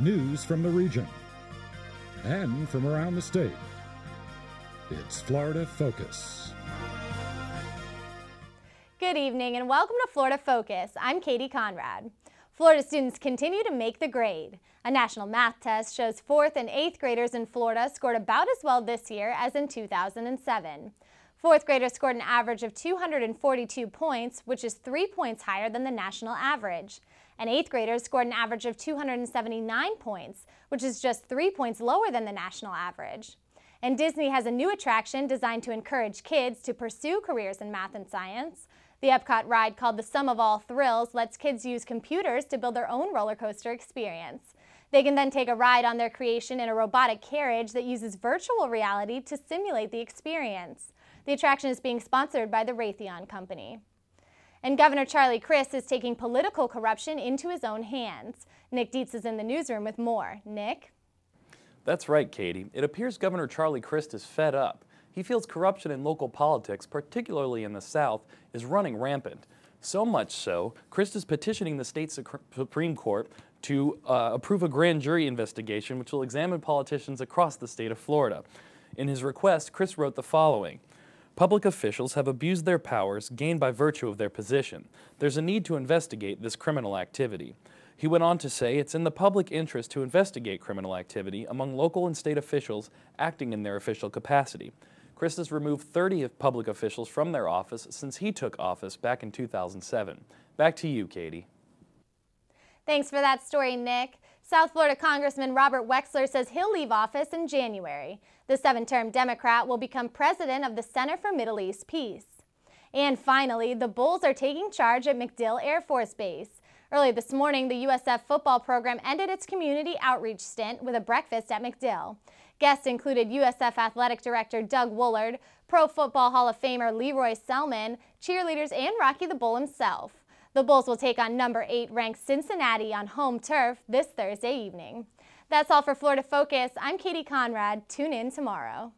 news from the region, and from around the state. It's Florida Focus. Good evening and welcome to Florida Focus. I'm Katy Conrad. Florida students continue to make the grade. A national math test shows 4th and 8th graders in Florida scored about as well this year as in 2007. 4th graders scored an average of 242 points, which is 3 points higher than the national average. And 8th graders scored an average of 279 points, which is just 3 points lower than the national average. And Disney has a new attraction designed to encourage kids to pursue careers in math and science. The Epcot ride, called the Sum of All Thrills, lets kids use computers to build their own roller coaster experience. They can then take a ride on their creation in a robotic carriage that uses virtual reality to simulate the experience. The attraction is being sponsored by the Raytheon Company. And Governor Charlie Crist is taking political corruption into his own hands. Nick Dietz is in the newsroom with more. Nick? That's right, Katy. It appears Governor Charlie Crist is fed up. He feels corruption in local politics, particularly in the South, is running rampant. So much so, Crist is petitioning the state Supreme Court to approve a grand jury investigation which will examine politicians across the state of Florida. In his request, Crist wrote the following: "Public officials have abused their powers gained by virtue of their position. There's a need to investigate this criminal activity." He went on to say it's in the public interest to investigate criminal activity among local and state officials acting in their official capacity. Crist has removed 30 public officials from their office since he took office back in 2007. Back to you, Katy. Thanks for that story, Nick. South Florida Congressman Robert Wexler says he'll leave office in January. The 7-term Democrat will become president of the Center for Middle East Peace. And finally, the Bulls are taking charge at MacDill Air Force Base. Early this morning, the USF football program ended its community outreach stint with a breakfast at MacDill. Guests included USF Athletic Director Doug Woolard, Pro Football Hall of Famer Leroy Selman, cheerleaders, and Rocky the Bull himself. The Bulls will take on number 8 ranked Cincinnati on home turf this Thursday evening. That's all for Florida Focus. I'm Katy Conrad. Tune in tomorrow.